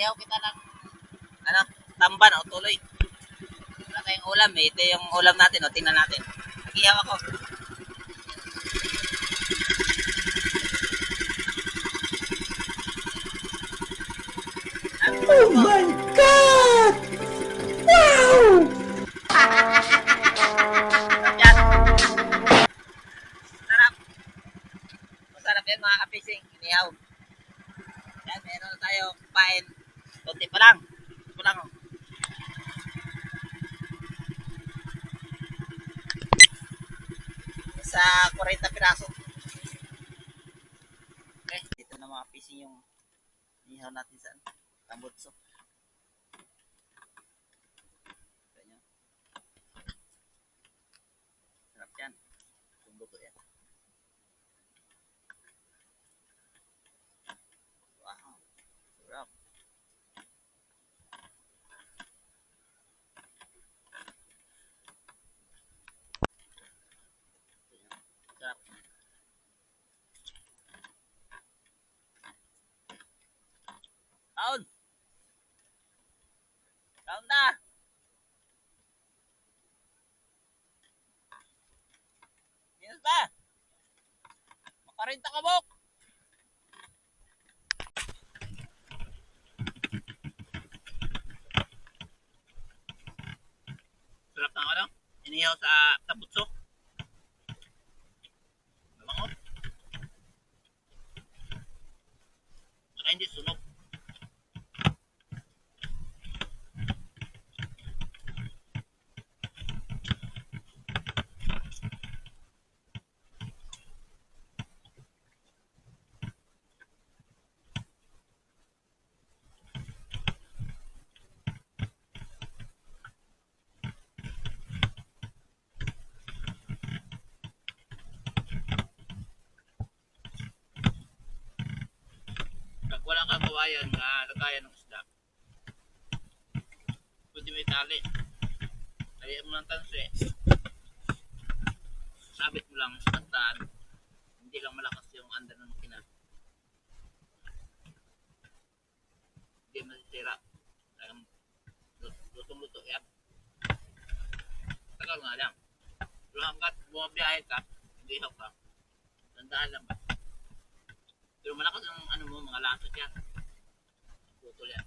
Ihaw kita ng ano, tamban o tuloy. Wala tayong ulam eh. Ito yung ulam natin o. Tingnan natin. Nag-ihaw ako. Oh my God! Wow! Yan. Sarap. Masarap yan mga kapising. Inihaw. Yan, meron na tayo kain. Kunti pa lang. Kunti pa lang. Sa 40 piraso. Okay, dito na mga kapising yung inihaw natin sa tambutso. Ganyan. Sarap yan. Tumbuto yan. Wow. Sarap. Sarap. Taon! Taon na! Minus ba? Makarinta ka, Bok! Sarap ng ano? Inihaw sa tabutso. Mabango. Saka hindi sunog. Pag wala kang kawayan na lagayan ng isda, pwede may tali. Talihan mo ng tanso eh. Sabit mo lang sa tantaan. Hindi lang malakas yung under ng makina. Hindi masisira. Lutong-luto yan. Tagal nga lang. Pero hanggat bumabiyahe ka, hindi ihaw ka. Tandaan lang ba? Pero malakas ang ano mo, mga lasot yan. Putol yan.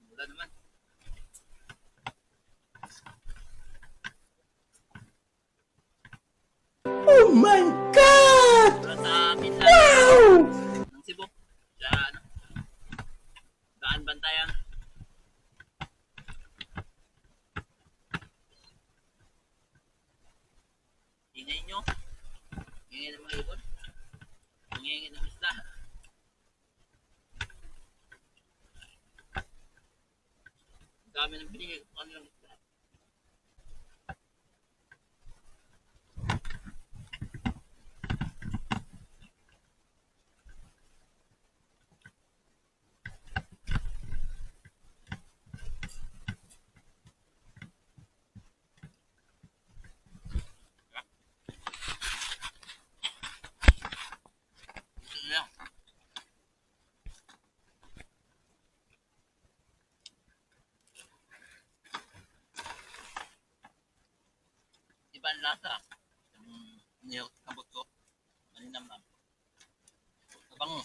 Wala naman. Oh my God! Wala sa amin lang. Wow! Ng Cebu. Sa ano? Daan Bantayan. Ingay nyo. Ingay ng mga ibon. Ingay ng isda. Dami ng binigay ko kanilang isda. Ito na lang. Iba ang lasa. Niyot kabot ko. Maninamnam. Mabango.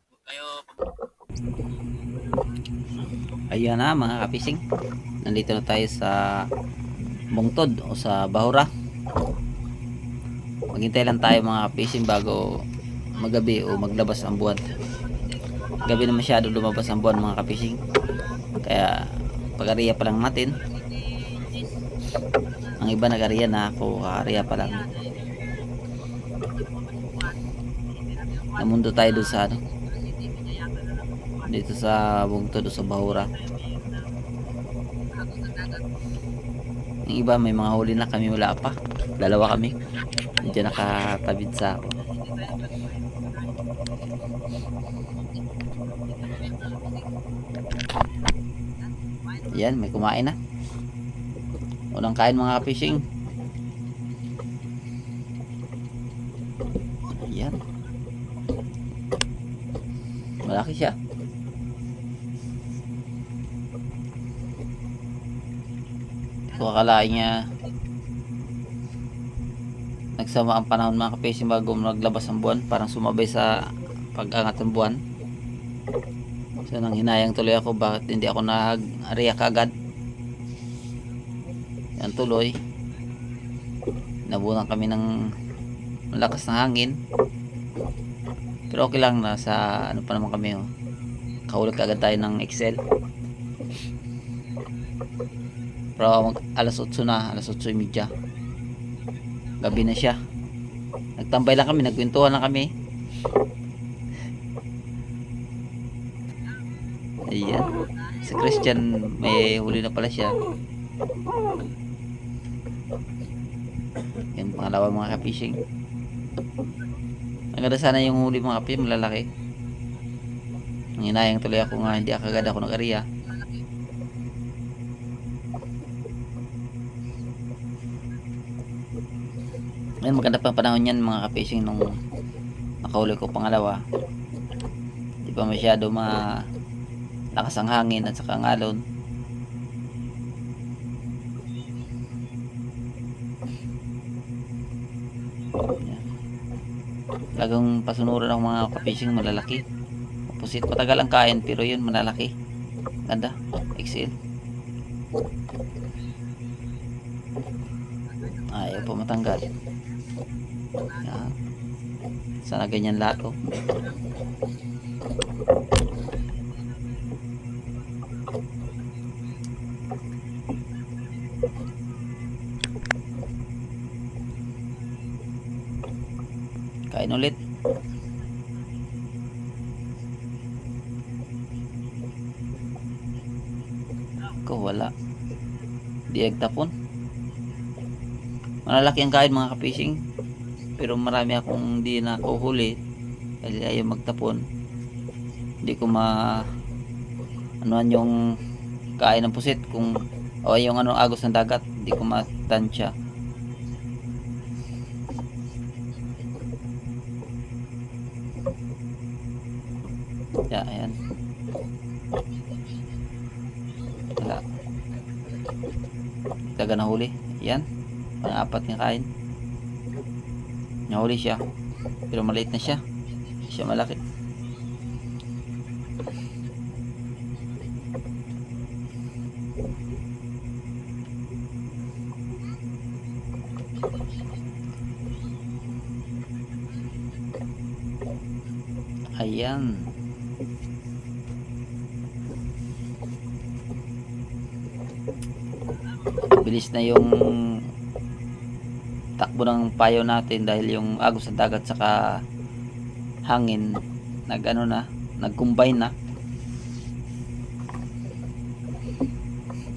Huwag kayo Ayan na mga kapising, nandito na tayo sa Bungtod o sa Bahura. Maghintay lang tayo mga kapising bago magabi o maglabas ang buwan. Gabi na masyado lumabas ang buwan mga kapising. Kaya pag-ariya pa lang natin. Ang iba nag-ariya na, ako ariya pa lang. Namundo tayo doon sa ano, dito sa bungtod o sa Bahura. Yung iba may mga huli na, kami wala pa. Dalawa kami. Diyan nakatabid sa ako. Yan, may kumain na. Unang kain mga fishing. Yan. Malaki siya. Kung akalain niya nagsama ang panahon mga kapesing bago naglabas ang buwan, parang sumabay sa pag-angat ng buwan. So nang hinayang tuloy ako bakit hindi ako nag-react agad. Yan tuloy. Nabunan kami ng malakas na hangin. Pero okay lang, nasa ano pa naman kami, oh. Kahulog agad tayo ng Excel. Pero alas 8 na, alas 8:30. Gabi na siya. Nagtambay lang kami, nagkwentuhan lang kami. Ayan. Si Christian may huli na pala siya. Yan, pangalawa mga ka-fishing. Ang ganda sana yung huli mga kapi, malalaki. Hinayang tuloy ako nga, hindi agad ako nag-ariya. Ayun, maganda pang panahon yan mga ka-fishing nung nakahuli ko pangalawa. Hindi pa masyado lakas ang hangin at saka ang alon. Talagang pasunuran ng mga ka-fishing malalaki. Pusit, matagal ang kain pero yun malalaki. Ganda, XL. Ayaw po matanggal. Yan. Sana ganyan lahat, oh. Kain ulit. Ko wala. Diag tapon. Malalaki ang kain mga ka-fishing. Pero marami akong hindi nakuhuli dahil ayaw magtapon. Hindi ko anuan yung kain ng pusit kung o yung agos ng dagat, hindi ko matansya. Yeah, ayan. Wala. Taga nahuli. Yan. Pang-apat ng kain. Nahuli siya. Pero maliit na siya. Hindi siya malaki. Ayan. Bilis na yung takbo ng payo natin dahil yung agos ng dagat saka hangin nag-combine na.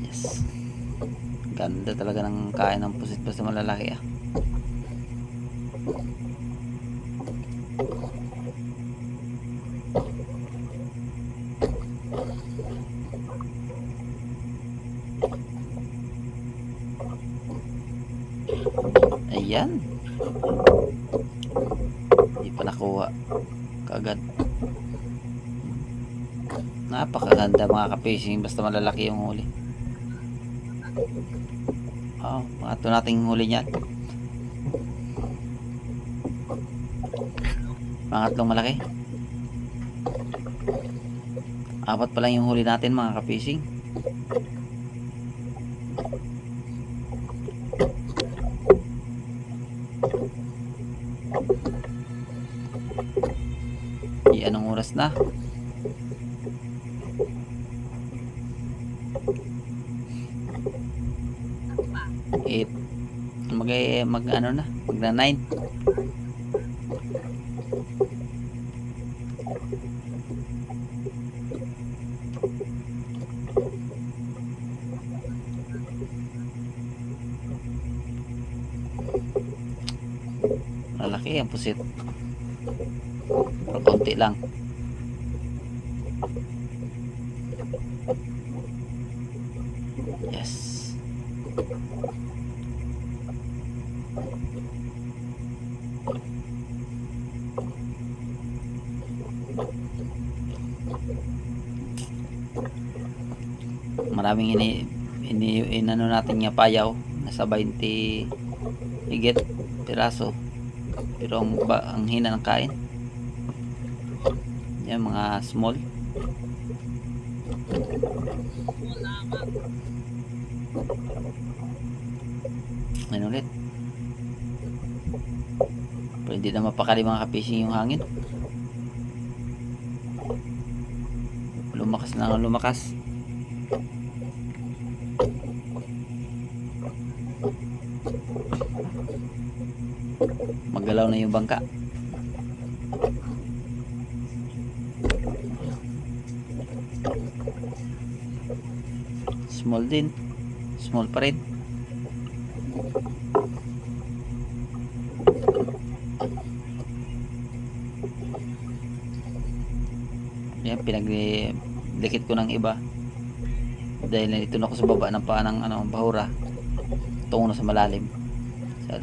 Yes. Ganda talaga ng kain ng pusit basta malalaki, ah. Ayan. Hindi pa nakuha kagad. Napakaganda mga ka-fishing basta malalaki yung huli. Oh, mga ito nating huli niyan. Pangatlong malaki. Apat pa lang yung huli natin mga ka-fishing. oras na? 8. Mag ano na? Magna 9. Malaki ang pusit. Pero konti lang. Yes. Maraming inano natin nga payaw, nasa 20 higit piraso, pero ang hina ng kain. Yan mga small. Ano ulit, pero hindi na mapakali mga ka-fishing yung hangin. Lumakas na ang lumakas. Maggalaw na yung bangka. Small din. Small pa rin. Yan, pinagdikit ko ng iba dahil nandito na ako sa baba ng paa ng bahura tungo na sa malalim. So,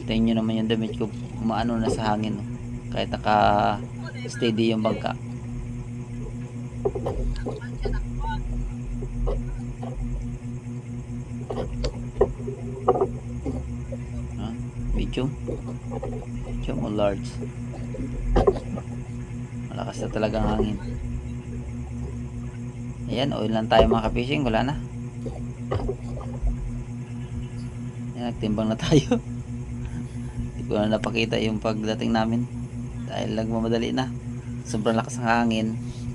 tingnan nyo naman yung damit ko, umaano na sa hangin, no? Kahit naka steady yung bangka. Medium o large. Malakas na talagang hangin. Ayan, oil lang tayo mga ka-fishing, wala na. Ayan, nagtimbang na tayo. Hindi ko na napakita yung pagdating namin dahil nagmamadali na. Sobrang lakas ng hangin,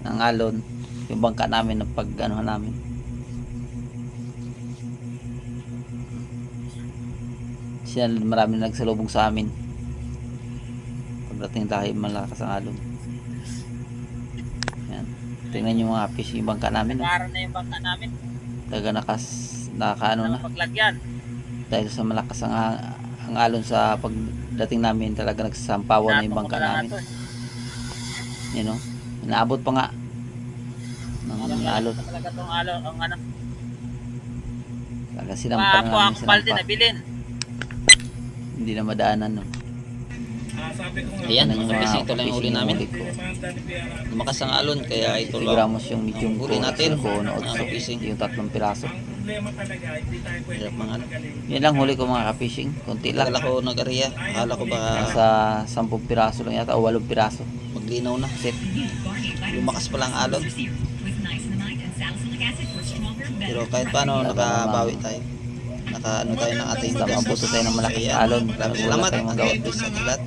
ng alon, yung bangka namin ng pag-anuhan namin. Siya, marami nagsalubong sa amin pagdating tayo, malakas ang alon. Yan, tingnan nyo mga fish, yung bangka namin, no? Nakaroon na yung bangka namin. Taga nakaano na Paglagyan. dahil sa malakas ang alon. Sa pagdating namin talaga nagsasampawan na yung bangka namin. Yan, no? Inaabot pa nga ng alon. Talaga tong alon, ang ano. Talaga sinampa na namin, Kapal din sinampa. nabilin. Hindi na madaanan, no? Ayan, Yan yung mga fishing, ito lang yung huli namin. huli ko. Lumakas ang alon, kaya ito 3 lang. gramos yung medium Huli natin. ko na Mga fishing. yung 3 piraso. Hirap mga ano. Yun lang huli ko mga ka-fishing. Konti lang. Akala ko nag-area. Akala ko baka Nasa 10 piraso lang yata o 8 piraso. maglinaw na. Set. Lumakas pa lang alon. Pero kahit paano, nakabawi tayo. Naka ano tayo ng ating Basta mabuto tayo ng malaking alon. Maraming Wala salamat. tayong magawa. God bless sa lahat.